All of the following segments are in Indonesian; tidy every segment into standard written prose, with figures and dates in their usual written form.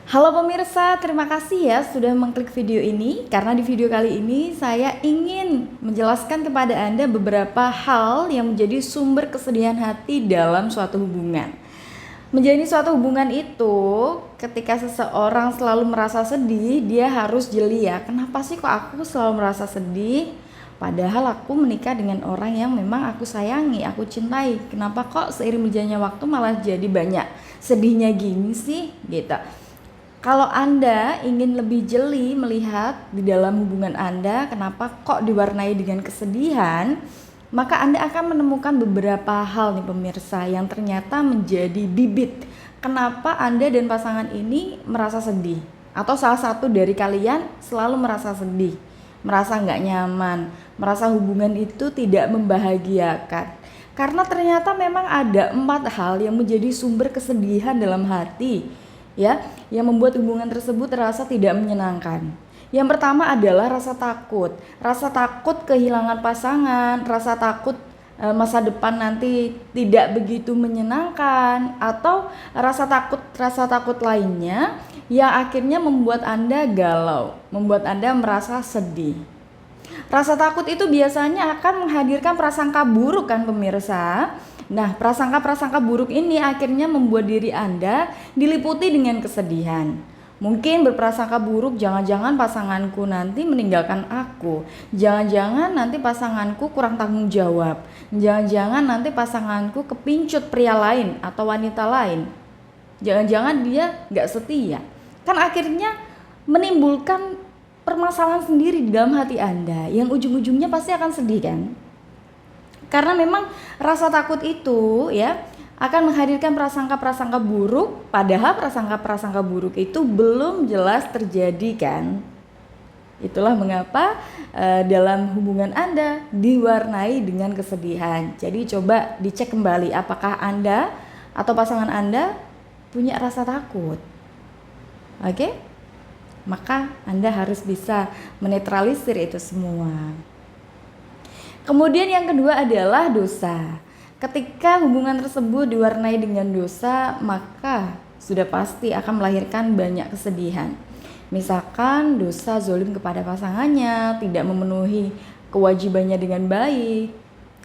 Halo pemirsa, terima kasih ya sudah mengklik video ini. Karena di video kali ini saya ingin menjelaskan kepada Anda beberapa hal yang menjadi sumber kesedihan hati dalam suatu hubungan. Menjalani suatu hubungan itu, ketika seseorang selalu merasa sedih, dia harus jeli ya. Kenapa sih kok aku selalu merasa sedih? Padahal aku menikah dengan orang yang memang aku sayangi, aku cintai. Kenapa kok seiring berjalannya waktu malah jadi banyak sedihnya gini sih? Gitu. Kalau Anda ingin lebih jeli melihat di dalam hubungan Anda, kenapa kok diwarnai dengan kesedihan, maka Anda akan menemukan beberapa hal nih pemirsa yang ternyata menjadi bibit kenapa Anda dan pasangan ini merasa sedih. Atau salah satu dari kalian selalu merasa sedih, merasa nggak nyaman, merasa hubungan itu tidak membahagiakan. Karena ternyata memang ada 4 hal yang menjadi sumber kesedihan dalam hati, ya, yang membuat hubungan tersebut terasa tidak menyenangkan. Yang pertama adalah rasa takut. Rasa takut kehilangan pasangan, rasa takut masa depan nanti tidak begitu menyenangkan, atau rasa takut lainnya yang akhirnya membuat Anda galau, membuat Anda merasa sedih. Rasa takut itu biasanya akan menghadirkan prasangka buruk kan pemirsa. Nah, prasangka-prasangka buruk ini akhirnya membuat diri Anda diliputi dengan kesedihan. Mungkin berprasangka buruk, jangan-jangan pasanganku nanti meninggalkan aku. Jangan-jangan nanti pasanganku kurang tanggung jawab. Jangan-jangan nanti pasanganku kepincut pria lain atau wanita lain. Jangan-jangan dia gak setia. Kan akhirnya menimbulkan permasalahan sendiri di dalam hati Anda yang ujung-ujungnya pasti akan sedih kan? Karena memang rasa takut itu ya akan menghadirkan prasangka-prasangka buruk, padahal prasangka-prasangka buruk itu belum jelas terjadi kan. Itulah mengapa dalam hubungan Anda diwarnai dengan kesedihan. Jadi coba dicek kembali apakah Anda atau pasangan Anda punya rasa takut. Oke? Maka Anda harus bisa menetralisir itu semua. Kemudian yang kedua adalah dosa. Ketika hubungan tersebut diwarnai dengan dosa, maka sudah pasti akan melahirkan banyak kesedihan. Misalkan dosa zalim kepada pasangannya, tidak memenuhi kewajibannya dengan baik,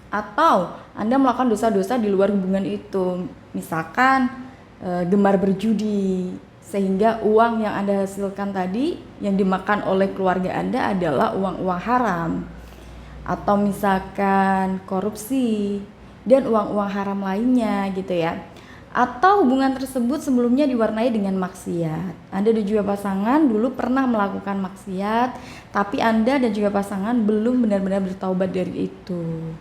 atau Anda melakukan dosa-dosa di luar hubungan itu. Misalkan gemar berjudi, sehingga uang yang Anda hasilkan tadi yang dimakan oleh keluarga Anda adalah uang-uang haram. Atau misalkan korupsi dan uang-uang haram lainnya gitu ya. Atau hubungan tersebut sebelumnya diwarnai dengan maksiat. Anda dan juga pasangan dulu pernah melakukan maksiat, tapi Anda dan juga pasangan belum benar-benar bertaubat dari itu.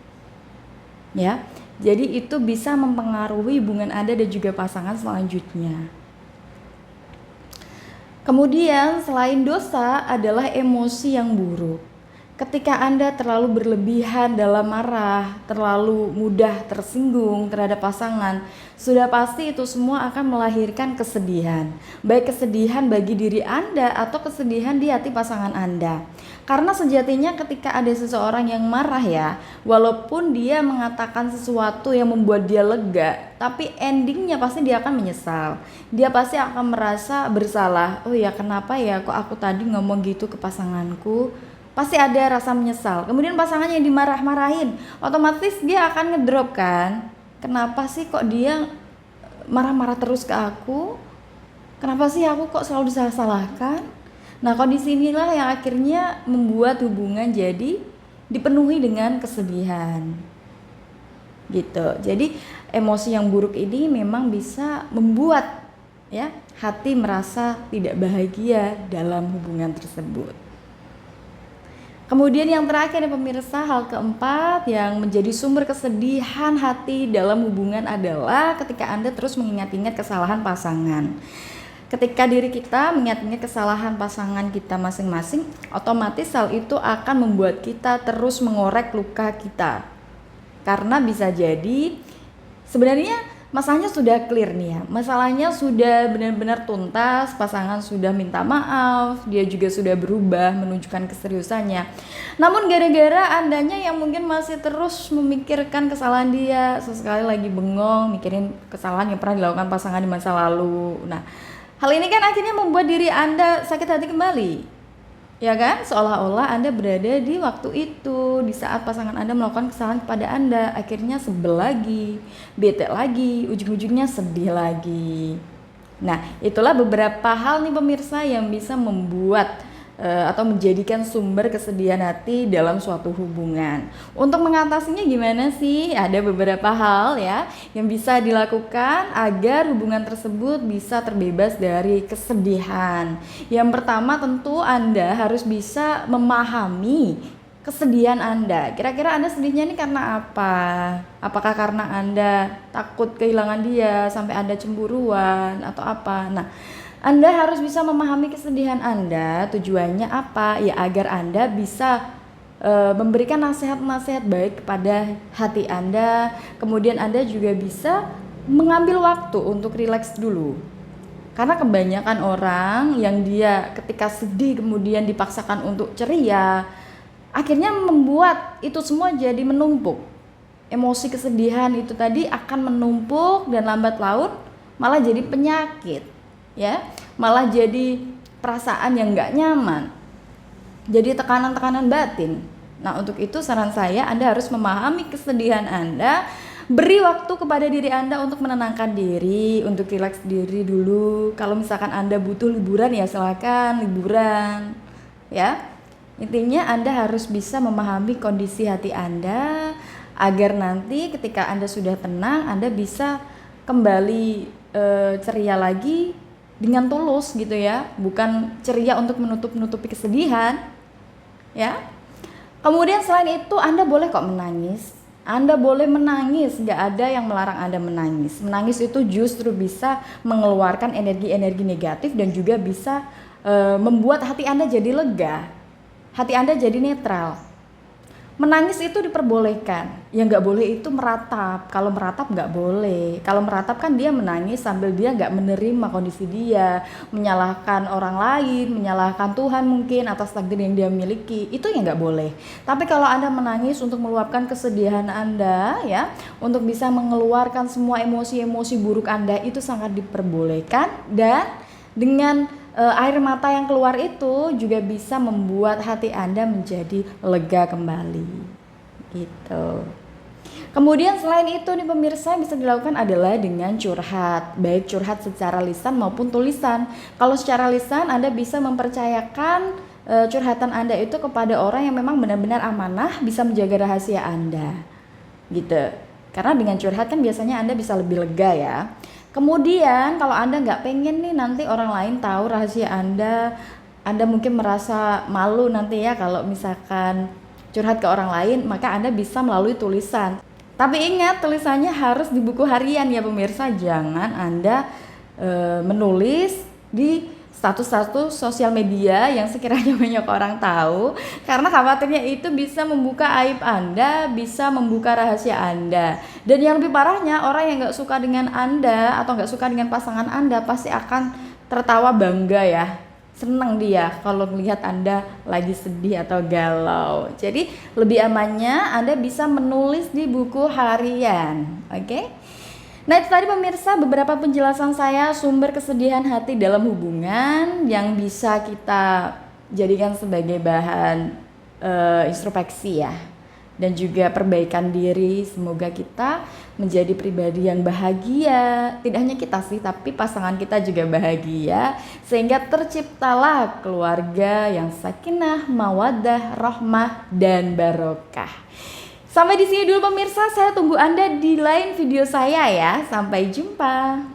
Ya. Jadi itu bisa mempengaruhi hubungan Anda dan juga pasangan selanjutnya. Kemudian selain dosa adalah emosi yang buruk. Ketika Anda terlalu berlebihan dalam marah, terlalu mudah tersinggung terhadap pasangan, sudah pasti itu semua akan melahirkan kesedihan. Baik kesedihan bagi diri Anda atau kesedihan di hati pasangan Anda. Karena sejatinya ketika ada seseorang yang marah ya, walaupun dia mengatakan sesuatu yang membuat dia lega, tapi endingnya pasti dia akan menyesal. Dia pasti akan merasa bersalah. Oh ya, kenapa ya kok aku tadi ngomong gitu ke pasanganku? Pasti ada rasa menyesal. Kemudian pasangannya yang dimarah-marahin, otomatis dia akan ngedrop kan. Kenapa sih kok dia marah-marah terus ke aku? Kenapa sih aku kok selalu disalah-salahkan? Nah, kondisi inilah yang akhirnya membuat hubungan jadi dipenuhi dengan kesedihan. Gitu. Jadi emosi yang buruk ini memang bisa membuat ya hati merasa tidak bahagia dalam hubungan tersebut. Kemudian yang terakhir ya pemirsa, hal keempat yang menjadi sumber kesedihan hati dalam hubungan adalah ketika Anda terus mengingat-ingat kesalahan pasangan. Ketika diri kita mengingat-ingat kesalahan pasangan kita masing-masing, otomatis hal itu akan membuat kita terus mengorek luka kita. Karena bisa jadi sebenarnya masalahnya sudah clear nih ya, masalahnya sudah benar-benar tuntas, pasangan sudah minta maaf, dia juga sudah berubah menunjukkan keseriusannya. Namun gara-gara Andanya yang mungkin masih terus memikirkan kesalahan dia, sesekali lagi bengong mikirin kesalahan yang pernah dilakukan pasangan di masa lalu. Nah, Hal ini kan akhirnya membuat diri Anda sakit hati kembali. Ya kan? Seolah-olah Anda berada di waktu itu, di saat pasangan Anda melakukan kesalahan kepada Anda, akhirnya sebel lagi, bete lagi, ujung-ujungnya sedih lagi. Nah, itulah beberapa hal nih pemirsa yang bisa membuat atau menjadikan sumber kesedihan hati dalam suatu hubungan. Untuk mengatasinya gimana sih? Ada beberapa hal ya yang bisa dilakukan agar hubungan tersebut bisa terbebas dari kesedihan. Yang pertama tentu Anda harus bisa memahami kesedihan Anda. Kira-kira Anda sedihnya ini karena apa? Apakah karena Anda takut kehilangan dia sampai Anda cemburuan atau apa? Nah, Anda harus bisa memahami kesedihan Anda. Tujuannya apa? Ya agar Anda bisa memberikan nasihat-nasihat baik kepada hati Anda. Kemudian Anda juga bisa mengambil waktu untuk rileks dulu. Karena kebanyakan orang yang dia ketika sedih kemudian dipaksakan untuk ceria, akhirnya membuat itu semua jadi menumpuk. Emosi kesedihan itu tadi akan menumpuk dan lambat laun malah jadi penyakit, ya, malah jadi perasaan yang nggak nyaman, jadi tekanan-tekanan batin. Nah, untuk itu saran saya Anda harus memahami kesedihan Anda, beri waktu kepada diri Anda untuk menenangkan diri, untuk rileks diri dulu. Kalau misalkan Anda butuh liburan ya silakan liburan, ya. Intinya Anda harus bisa memahami kondisi hati Anda agar nanti ketika Anda sudah tenang, Anda bisa kembali ceria lagi dengan tulus gitu ya, bukan ceria untuk menutupi kesedihan, ya. Kemudian selain itu Anda boleh kok menangis. Anda boleh menangis, gak ada yang melarang Anda menangis. Menangis itu justru bisa mengeluarkan energi-energi negatif dan juga bisa membuat hati Anda jadi lega. Hati Anda jadi netral. Menangis itu diperbolehkan. Yang nggak boleh itu meratap. Kalau meratap nggak boleh. Kalau meratap kan dia menangis sambil dia nggak menerima kondisi dia, menyalahkan orang lain, menyalahkan Tuhan mungkin atas takdir yang dia miliki. Itu yang nggak boleh. Tapi kalau Anda menangis untuk meluapkan kesedihan Anda, ya, untuk bisa mengeluarkan semua emosi-emosi buruk Anda, itu sangat diperbolehkan. Dan dengan air mata yang keluar itu juga bisa membuat hati Anda menjadi lega kembali gitu. Kemudian selain itu nih pemirsa, bisa dilakukan adalah dengan curhat, baik curhat secara lisan maupun tulisan. Kalau secara lisan Anda bisa mempercayakan curhatan Anda itu kepada orang yang memang benar-benar amanah, bisa menjaga rahasia Anda gitu. Karena dengan curhat kan biasanya Anda bisa lebih lega ya. Kemudian kalau Anda nggak pengen nih nanti orang lain tahu rahasia Anda mungkin merasa malu nanti ya kalau misalkan curhat ke orang lain, maka Anda bisa melalui tulisan. Tapi ingat, tulisannya harus di buku harian ya pemirsa, jangan Anda menulis di status-status sosial media yang sekiranya banyak orang tahu, karena khawatirnya itu bisa membuka aib Anda, bisa membuka rahasia Anda. Dan yang lebih parahnya, orang yang gak suka dengan Anda atau gak suka dengan pasangan Anda pasti akan tertawa bangga ya, senang dia kalau melihat Anda lagi sedih atau galau. Jadi lebih amannya Anda bisa menulis di buku harian, oke? Nah, itu tadi pemirsa beberapa penjelasan saya sumber kesedihan hati dalam hubungan yang bisa kita jadikan sebagai bahan introspeksi ya, dan juga perbaikan diri. Semoga kita menjadi pribadi yang bahagia, tidak hanya kita sih, tapi pasangan kita juga bahagia, sehingga terciptalah keluarga yang sakinah, mawaddah, rahmah, dan barokah. Sampai di sini dulu pemirsa, saya tunggu Anda di lain video saya ya. Sampai jumpa.